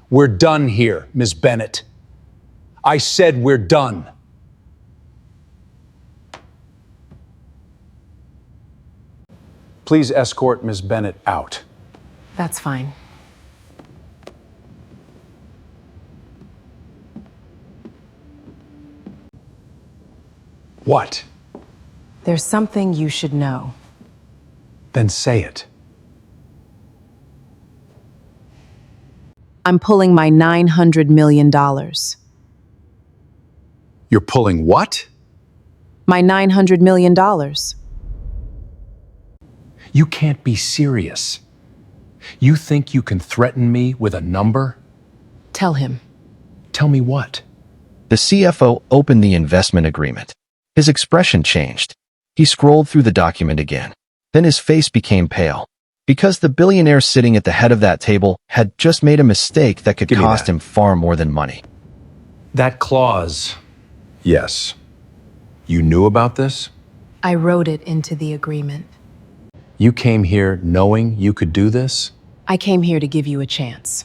We're done here, Ms. Bennett. I said we're done. Please escort Ms. Bennett out. That's fine. What? There's something you should know. Then say it. I'm pulling my $900 million. You're pulling what? My $900 million. You can't be serious. You think you can threaten me with a number? Tell him. Tell me what? The CFO opened the investment agreement. His expression changed. He scrolled through the document again. Then his face became pale. Because the billionaire sitting at the head of that table had just made a mistake that could cost him far more than money. That clause. Yes. You knew about this? I wrote it into the agreement. You came here knowing you could do this? I came here to give you a chance.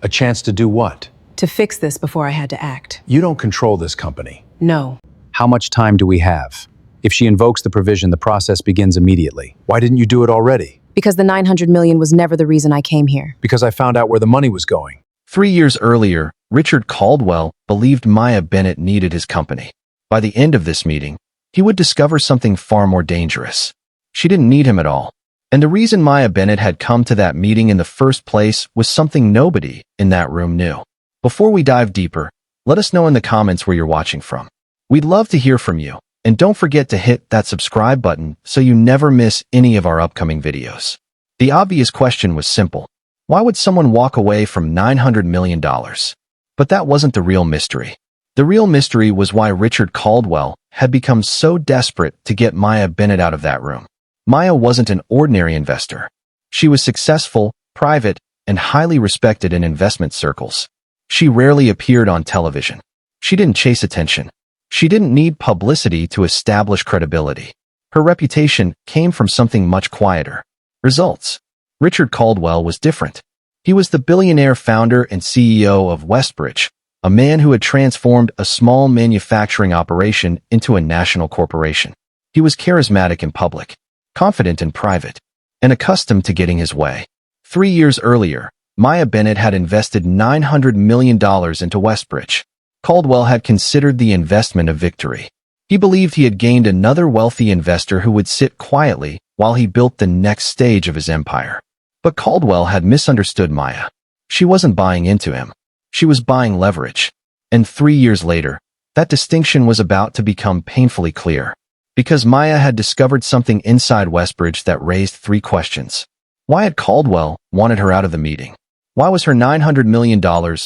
A chance to do what? To fix this before I had to act. You don't control this company. No. How much time do we have? If she invokes the provision, the process begins immediately. Why didn't you do it already? Because the $900 million was never the reason I came here. Because I found out where the money was going. 3 years earlier, Richard Caldwell believed Maya Bennett needed his company. By the end of this meeting, he would discover something far more dangerous. She didn't need him at all. And the reason Maya Bennett had come to that meeting in the first place was something nobody in that room knew. Before we dive deeper, let us know in the comments where you're watching from. We'd love to hear from you. And don't forget to hit that subscribe button so you never miss any of our upcoming videos. The obvious question was simple. Why would someone walk away from $900 million? But that wasn't the real mystery. The real mystery was why Richard Caldwell had become so desperate to get Maya Bennett out of that room. Maya wasn't an ordinary investor. She was successful, private, and highly respected in investment circles. She rarely appeared on television. She didn't chase attention. She didn't need publicity to establish credibility. Her reputation came from something much quieter. Results. Richard Caldwell was different. He was the billionaire founder and CEO of Westbridge, a man who had transformed a small manufacturing operation into a national corporation. He was charismatic in public, confident in private, and accustomed to getting his way. 3 years earlier, Maya Bennett had invested $900 million into Westbridge. Caldwell had considered the investment a victory. He believed he had gained another wealthy investor who would sit quietly while he built the next stage of his empire. But Caldwell had misunderstood Maya. She wasn't buying into him. She was buying leverage. And 3 years later, that distinction was about to become painfully clear. Because Maya had discovered something inside Westbridge that raised 3 questions. Why had Caldwell wanted her out of the meeting? Why was her $900 million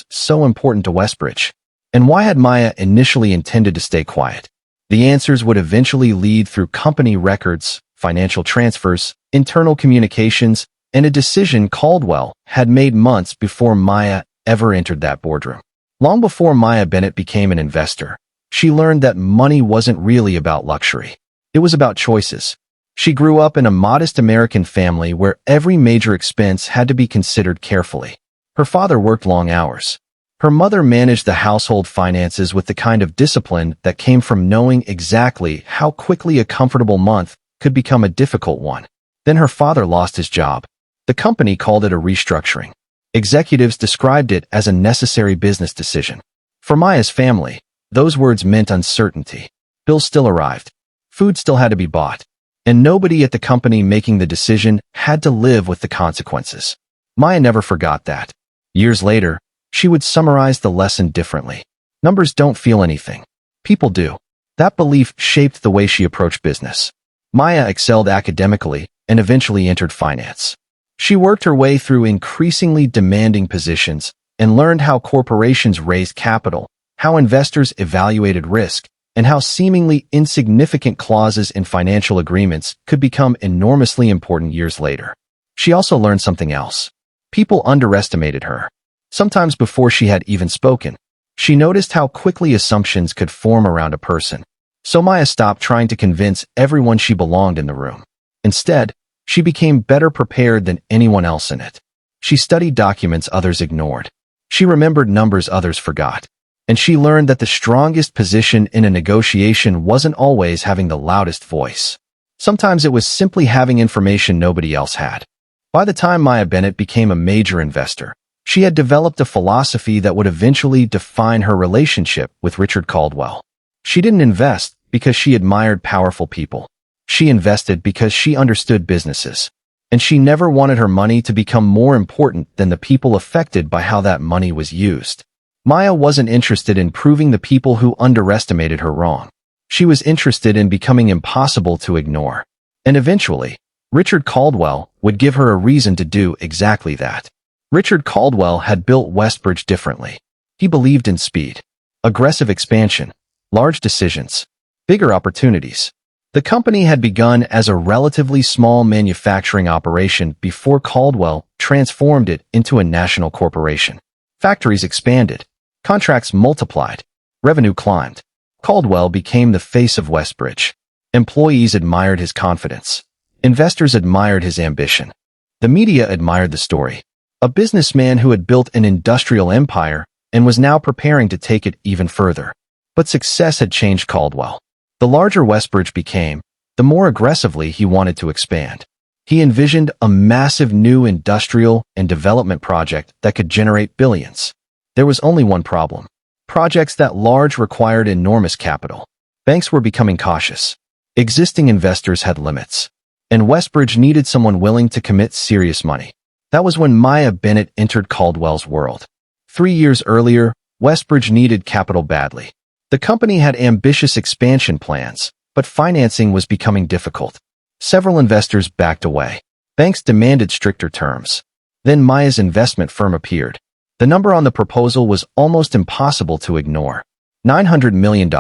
so important to Westbridge? And why had Maya initially intended to stay quiet? The answers would eventually lead through company records, financial transfers, internal communications, and a decision Caldwell had made months before Maya ever entered that boardroom. Long before Maya Bennett became an investor, she learned that money wasn't really about luxury. It was about choices. She grew up in a modest American family where every major expense had to be considered carefully. Her father worked long hours. Her mother managed the household finances with the kind of discipline that came from knowing exactly how quickly a comfortable month could become a difficult one. Then her father lost his job. The company called it a restructuring. Executives described it as a necessary business decision. For Maya's family, those words meant uncertainty. Bills still arrived. Food still had to be bought. And nobody at the company making the decision had to live with the consequences. Maya never forgot that. Years later, she would summarize the lesson differently. Numbers don't feel anything. People do. That belief shaped the way she approached business. Maya excelled academically and eventually entered finance. She worked her way through increasingly demanding positions and learned how corporations raised capital, how investors evaluated risk, and how seemingly insignificant clauses in financial agreements could become enormously important years later. She also learned something else. People underestimated her. Sometimes before she had even spoken, she noticed how quickly assumptions could form around a person. So Maya stopped trying to convince everyone she belonged in the room. Instead, she became better prepared than anyone else in it. She studied documents others ignored. She remembered numbers others forgot. And she learned that the strongest position in a negotiation wasn't always having the loudest voice. Sometimes it was simply having information nobody else had. By the time Maya Bennett became a major investor, she had developed a philosophy that would eventually define her relationship with Richard Caldwell. She didn't invest because she admired powerful people. She invested because she understood businesses. And she never wanted her money to become more important than the people affected by how that money was used. Maya wasn't interested in proving the people who underestimated her wrong. She was interested in becoming impossible to ignore. And eventually, Richard Caldwell would give her a reason to do exactly that. Richard Caldwell had built Westbridge differently. He believed in speed, aggressive expansion, large decisions, bigger opportunities. The company had begun as a relatively small manufacturing operation before Caldwell transformed it into a national corporation. Factories expanded, contracts multiplied, revenue climbed. Caldwell became the face of Westbridge. Employees admired his confidence. Investors admired his ambition. The media admired the story. A businessman who had built an industrial empire and was now preparing to take it even further. But success had changed Caldwell. The larger Westbridge became, the more aggressively he wanted to expand. He envisioned a massive new industrial and development project that could generate billions. There was only one problem. Projects that large required enormous capital. Banks were becoming cautious. Existing investors had limits. And Westbridge needed someone willing to commit serious money. That was when Maya Bennett entered Caldwell's world. 3 years earlier, Westbridge needed capital badly. The company had ambitious expansion plans, but financing was becoming difficult. Several investors backed away. Banks demanded stricter terms. Then Maya's investment firm appeared. The number on the proposal was almost impossible to ignore. $900 million.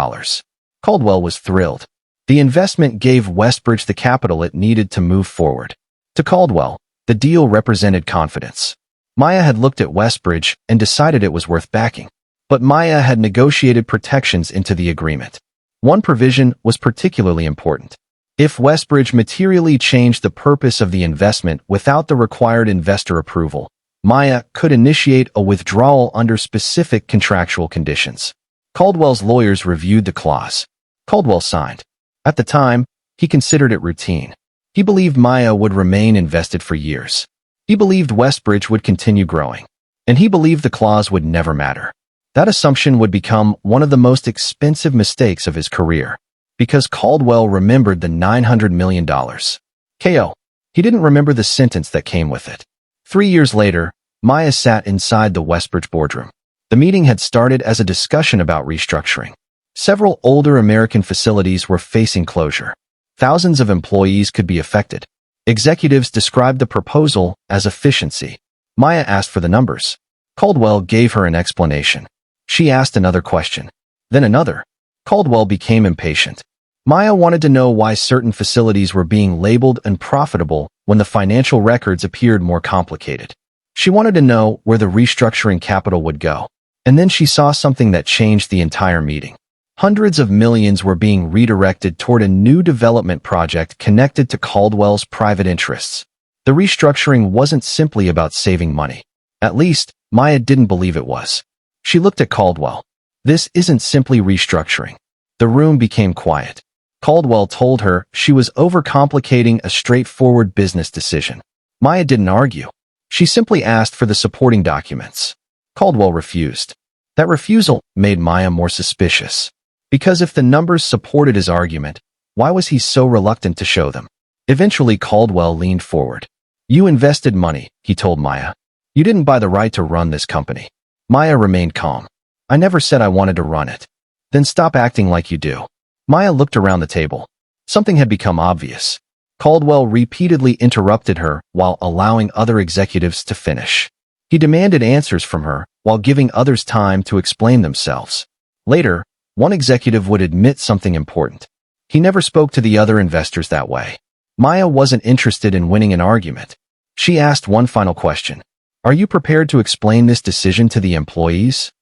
Caldwell was thrilled. The investment gave Westbridge the capital it needed to move forward. To Caldwell, the deal represented confidence. Maya had looked at Westbridge and decided it was worth backing. But Maya had negotiated protections into the agreement. One provision was particularly important. If Westbridge materially changed the purpose of the investment without the required investor approval, Maya could initiate a withdrawal under specific contractual conditions. Caldwell's lawyers reviewed the clause. Caldwell signed. At the time, he considered it routine. He believed Maya would remain invested for years. He believed Westbridge would continue growing. And he believed the clause would never matter. That assumption would become one of the most expensive mistakes of his career. Because Caldwell remembered the $900 million. KO. He didn't remember the sentence that came with it. 3 years later, Maya sat inside the Westbridge boardroom. The meeting had started as a discussion about restructuring. Several older American facilities were facing closure. Thousands of employees could be affected. Executives described the proposal as efficiency. Maya asked for the numbers. Caldwell gave her an explanation. She asked another question. Then another. Caldwell became impatient. Maya wanted to know why certain facilities were being labeled unprofitable when the financial records appeared more complicated. She wanted to know where the restructuring capital would go. And then she saw something that changed the entire meeting. Hundreds of millions were being redirected toward a new development project connected to Caldwell's private interests. The restructuring wasn't simply about saving money. At least, Maya didn't believe it was. She looked at Caldwell. This isn't simply restructuring. The room became quiet. Caldwell told her she was overcomplicating a straightforward business decision. Maya didn't argue. She simply asked for the supporting documents. Caldwell refused. That refusal made Maya more suspicious. Because if the numbers supported his argument, why was he so reluctant to show them? Eventually, Caldwell leaned forward. You invested money, he told Maya. You didn't buy the right to run this company. Maya remained calm. I never said I wanted to run it. Then stop acting like you do. Maya looked around the table. Something had become obvious. Caldwell repeatedly interrupted her while allowing other executives to finish. He demanded answers from her while giving others time to explain themselves. Later, one executive would admit something important. He never spoke to the other investors that way. Maya wasn't interested in winning an argument. She asked one final question. Are you prepared to explain this decision to the employees?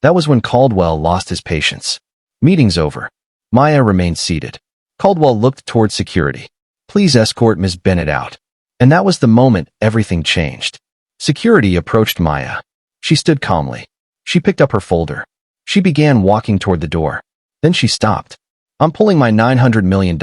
That was when Caldwell lost his patience. Meeting's over. Maya remained seated. Caldwell looked toward security. Please escort Ms. Bennett out. And that was the moment everything changed. Security approached Maya. She stood calmly. She picked up her folder. She began walking toward the door. Then she stopped. I'm pulling my $900 million.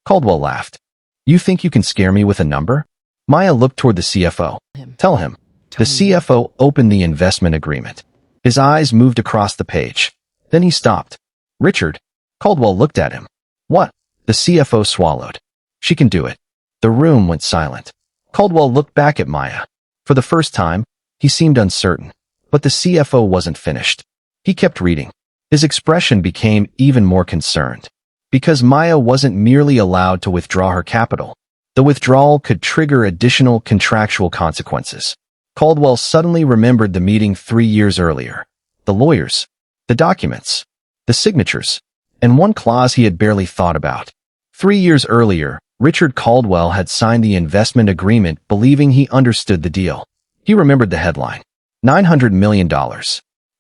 Caldwell laughed. You think you can scare me with a number? Maya looked toward the CFO. Tell him. The CFO opened the investment agreement. His eyes moved across the page. Then he stopped. Richard. Caldwell looked at him. What? The CFO swallowed. She can do it. The room went silent. Caldwell looked back at Maya. For the first time, he seemed uncertain. But the CFO wasn't finished. He kept reading. His expression became even more concerned. Because Maya wasn't merely allowed to withdraw her capital. The withdrawal could trigger additional contractual consequences. Caldwell suddenly remembered the meeting 3 years earlier. The lawyers. The documents. The signatures. And one clause he had barely thought about. 3 years earlier, Richard Caldwell had signed the investment agreement believing he understood the deal. He remembered the headline. $900 million.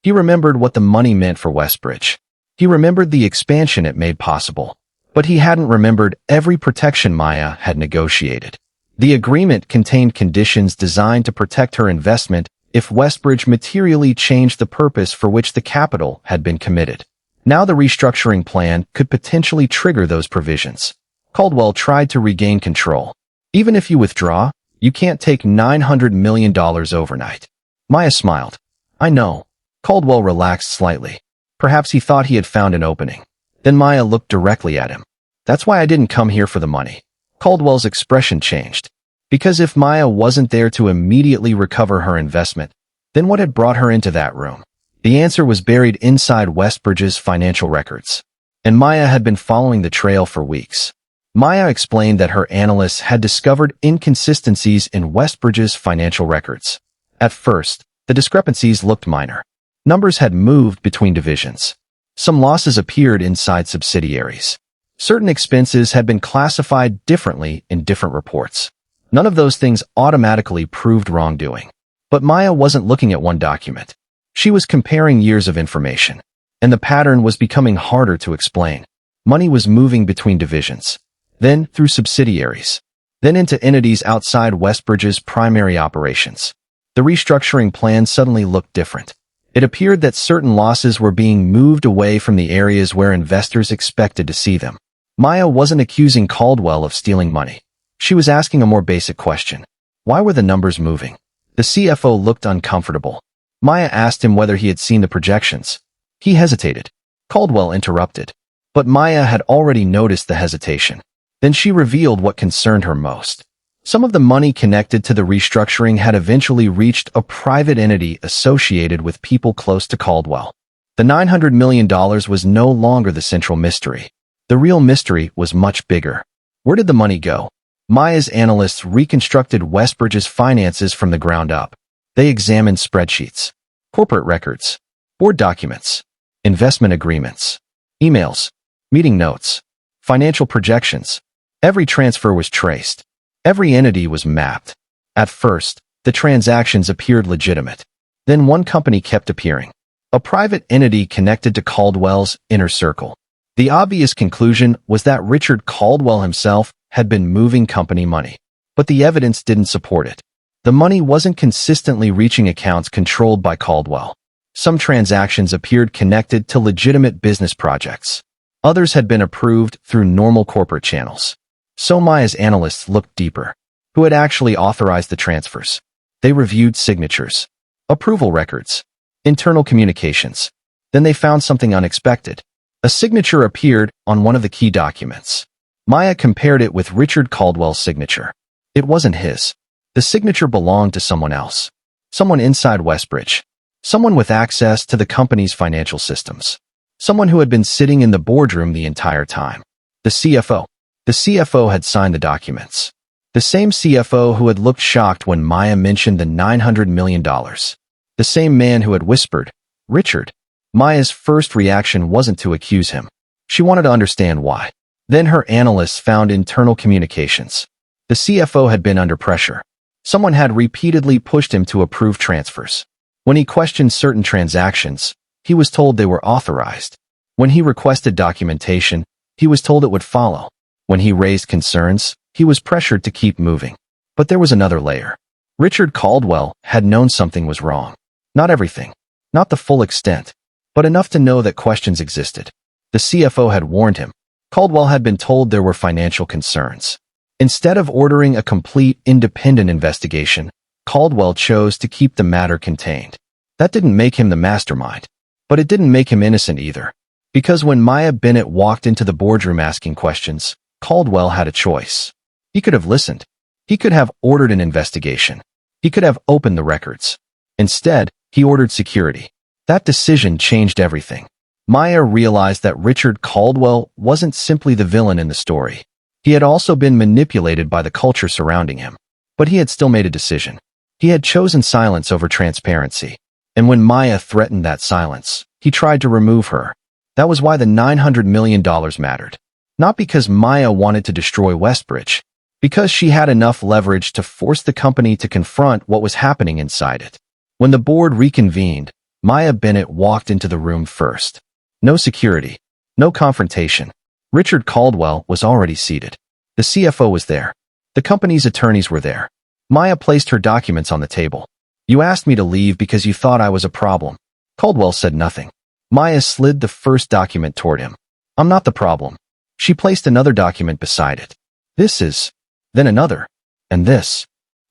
He remembered what the money meant for Westbridge. He remembered the expansion it made possible. But he hadn't remembered every protection Maya had negotiated. The agreement contained conditions designed to protect her investment if Westbridge materially changed the purpose for which the capital had been committed. Now the restructuring plan could potentially trigger those provisions. Caldwell tried to regain control. Even if you withdraw, you can't take $900 million overnight. Maya smiled. I know. Caldwell relaxed slightly. Perhaps he thought he had found an opening. Then Maya looked directly at him. That's why I didn't come here for the money. Caldwell's expression changed. Because if Maya wasn't there to immediately recover her investment, then what had brought her into that room? The answer was buried inside Westbridge's financial records. And Maya had been following the trail for weeks. Maya explained that her analysts had discovered inconsistencies in Westbridge's financial records. At first, the discrepancies looked minor. Numbers had moved between divisions. Some losses appeared inside subsidiaries. Certain expenses had been classified differently in different reports. None of those things automatically proved wrongdoing. But Maya wasn't looking at one document. She was comparing years of information. And the pattern was becoming harder to explain. Money was moving between divisions. Then through subsidiaries. Then into entities outside Westbridge's primary operations. The restructuring plan suddenly looked different. It appeared that certain losses were being moved away from the areas where investors expected to see them. Maya wasn't accusing Caldwell of stealing money. She was asking a more basic question. Why were the numbers moving? The CFO looked uncomfortable. Maya asked him whether he had seen the projections. He hesitated. Caldwell interrupted. But Maya had already noticed the hesitation. Then she revealed what concerned her most. Some of the money connected to the restructuring had eventually reached a private entity associated with people close to Caldwell. The $900 million was no longer the central mystery. The real mystery was much bigger. Where did the money go? Maya's analysts reconstructed Westbridge's finances from the ground up. They examined spreadsheets, corporate records, board documents, investment agreements, emails, meeting notes, financial projections. Every transfer was traced. Every entity was mapped. At first, the transactions appeared legitimate. Then one company kept appearing. A private entity connected to Caldwell's inner circle. The obvious conclusion was that Richard Caldwell himself had been moving company money. But the evidence didn't support it. The money wasn't consistently reaching accounts controlled by Caldwell. Some transactions appeared connected to legitimate business projects. Others had been approved through normal corporate channels. So Maya's analysts looked deeper. Who had actually authorized the transfers? They reviewed signatures, approval records, internal communications. Then they found something unexpected. A signature appeared on one of the key documents. Maya compared it with Richard Caldwell's signature. It wasn't his. The signature belonged to someone else. Someone inside Westbridge. Someone with access to the company's financial systems. Someone who had been sitting in the boardroom the entire time. The CFO. The CFO had signed the documents. The same CFO who had looked shocked when Maya mentioned the $900 million. The same man who had whispered, Richard. Maya's first reaction wasn't to accuse him. She wanted to understand why. Then her analysts found internal communications. The CFO had been under pressure. Someone had repeatedly pushed him to approve transfers. When he questioned certain transactions, he was told they were authorized. When he requested documentation, he was told it would follow. When he raised concerns, he was pressured to keep moving. But there was another layer. Richard Caldwell had known something was wrong. Not everything, not the full extent, but enough to know that questions existed. The CFO had warned him. Caldwell had been told there were financial concerns. Instead of ordering a complete, independent investigation, Caldwell chose to keep the matter contained. That didn't make him the mastermind, but it didn't make him innocent either. Because when Maya Bennett walked into the boardroom asking questions, Caldwell had a choice. He could have listened. He could have ordered an investigation. He could have opened the records. Instead, he ordered security. That decision changed everything. Maya realized that Richard Caldwell wasn't simply the villain in the story. He had also been manipulated by the culture surrounding him. But he had still made a decision. He had chosen silence over transparency. And when Maya threatened that silence, he tried to remove her. That was why the $900 million mattered. Not because Maya wanted to destroy Westbridge, because she had enough leverage to force the company to confront what was happening inside it. When the board reconvened, Maya Bennett walked into the room first. No security, no confrontation. Richard Caldwell was already seated. The CFO was there. The company's attorneys were there. Maya placed her documents on the table. "You asked me to leave because you thought I was a problem." Caldwell said nothing. Maya slid the first document toward him. "I'm not the problem." She placed another document beside it. "This is..." Then another. And this.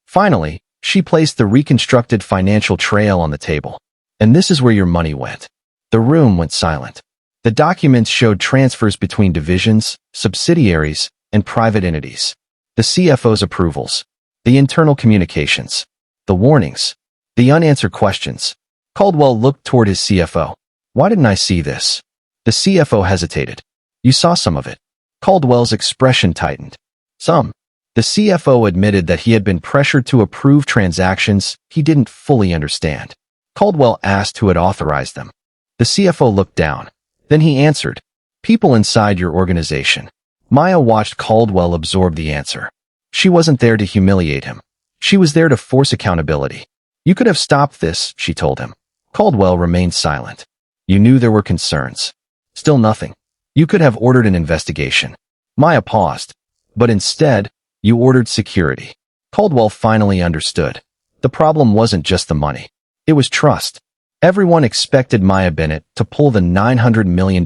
Finally, she placed the reconstructed financial trail on the table. "And this is where your money went." The room went silent. The documents showed transfers between divisions, subsidiaries, and private entities. The CFO's approvals. The internal communications. The warnings. The unanswered questions. Caldwell looked toward his CFO. "Why didn't I see this?" The CFO hesitated. "You saw some of it." Caldwell's expression tightened. "Some." The CFO admitted that he had been pressured to approve transactions he didn't fully understand. Caldwell asked who had authorized them. The CFO looked down. Then he answered, "People inside your organization." Maya watched Caldwell absorb the answer. She wasn't there to humiliate him. She was there to force accountability. "You could have stopped this," she told him. Caldwell remained silent. "You knew there were concerns." Still nothing. "You could have ordered an investigation." Maya paused. "But instead, you ordered security." Caldwell finally understood. The problem wasn't just the money. It was trust. Everyone expected Maya Bennett to pull the $900 million.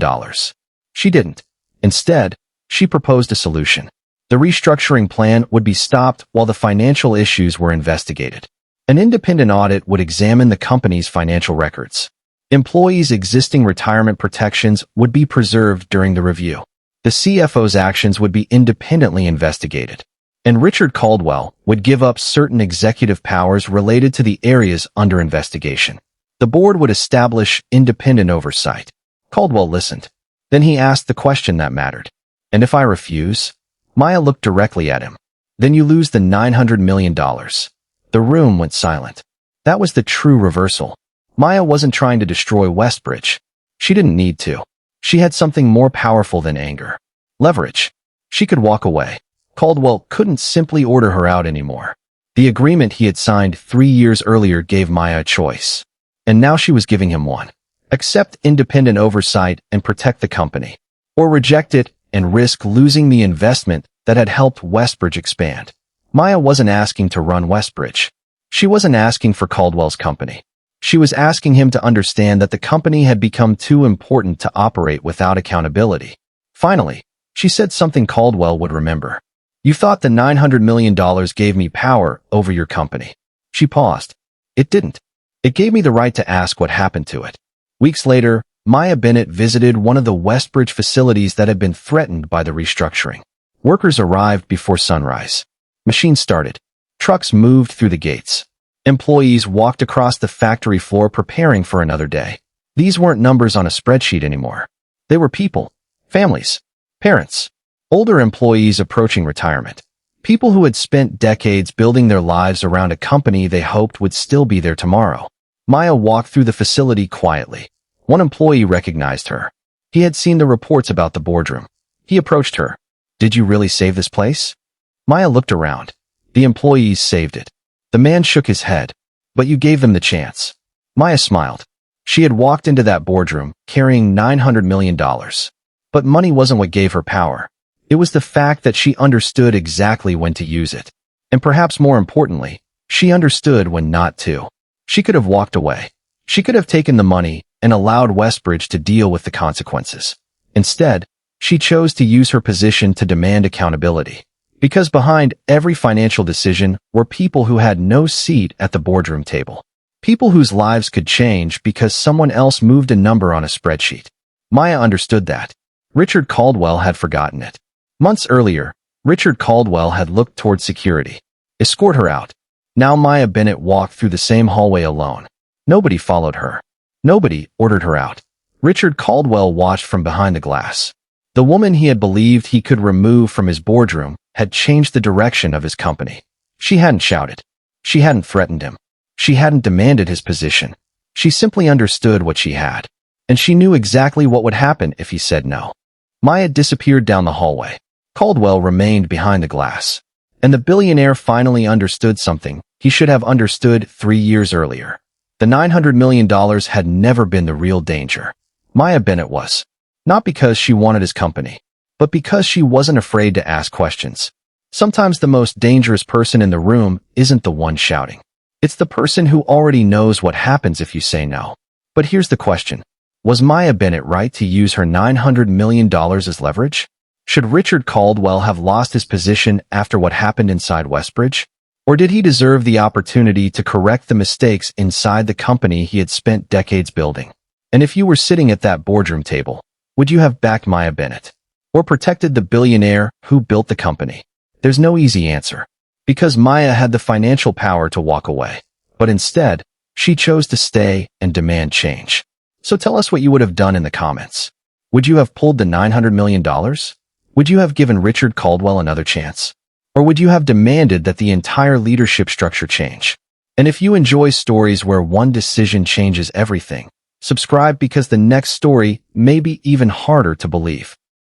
She didn't. Instead, she proposed a solution. The restructuring plan would be stopped while the financial issues were investigated. An independent audit would examine the company's financial records. Employees' existing retirement protections would be preserved during the review. The CFO's actions would be independently investigated. And Richard Caldwell would give up certain executive powers related to the areas under investigation. The board would establish independent oversight. Caldwell listened. Then he asked the question that mattered. "And if I refuse?" Maya looked directly at him. "Then you lose the $900 million. The room went silent. That was the true reversal. Maya wasn't trying to destroy Westbridge. She didn't need to. She had something more powerful than anger. Leverage. She could walk away. Caldwell couldn't simply order her out anymore. The agreement he had signed 3 years earlier gave Maya a choice. And now she was giving him one. Accept independent oversight and protect the company. Or reject it and risk losing the investment that had helped Westbridge expand. Maya wasn't asking to run Westbridge. She wasn't asking for Caldwell's company. She was asking him to understand that the company had become too important to operate without accountability. Finally, she said something Caldwell would remember. "You thought the $900 million gave me power over your company." She paused. "It didn't. It gave me the right to ask what happened to it." Weeks later, Maya Bennett visited one of the Westbridge facilities that had been threatened by the restructuring. Workers arrived before sunrise. Machines started. Trucks moved through the gates. Employees walked across the factory floor preparing for another day. These weren't numbers on a spreadsheet anymore. They were people, families, parents, older employees approaching retirement. People who had spent decades building their lives around a company they hoped would still be there tomorrow. Maya walked through the facility quietly. One employee recognized her. He had seen the reports about the boardroom. He approached her. "Did you really save this place?" Maya looked around. The employees saved it. The man shook his head. "But you gave them the chance." Maya smiled. She had walked into that boardroom carrying $900 million. But money wasn't what gave her power. It was the fact that she understood exactly when to use it. And perhaps more importantly, she understood when not to. She could have walked away. She could have taken the money and allowed Westbridge to deal with the consequences. Instead, she chose to use her position to demand accountability. Because behind every financial decision were people who had no seat at the boardroom table. People whose lives could change because someone else moved a number on a spreadsheet. Maya understood that. Richard Caldwell had forgotten it. Months earlier, Richard Caldwell had looked toward security. Escort her out. Now Maya Bennett walked through the same hallway alone. Nobody followed her. Nobody ordered her out. Richard Caldwell watched from behind the glass. The woman he had believed he could remove from his boardroom had changed the direction of his company. She hadn't shouted. She hadn't threatened him. She hadn't demanded his position. She simply understood what she had. And she knew exactly what would happen if he said no. Maya disappeared down the hallway. Caldwell remained behind the glass. And the billionaire finally understood something he should have understood 3 years earlier. The $900 million had never been the real danger. Maya Bennett was. Not because she wanted his company, but because she wasn't afraid to ask questions. Sometimes the most dangerous person in the room isn't the one shouting. It's the person who already knows what happens if you say no. But here's the question. Was Maya Bennett right to use her $900 million as leverage? Should Richard Caldwell have lost his position after what happened inside Westbridge? Or did he deserve the opportunity to correct the mistakes inside the company he had spent decades building? And if you were sitting at that boardroom table, would you have backed Maya Bennett? Or protected the billionaire who built the company? There's no easy answer. Because Maya had the financial power to walk away. But instead, she chose to stay and demand change. So tell us what you would have done in the comments. Would you have pulled the $900 million? Would you have given Richard Caldwell another chance? Or would you have demanded that the entire leadership structure change? And if you enjoy stories where one decision changes everything, subscribe because the next story may be even harder to believe.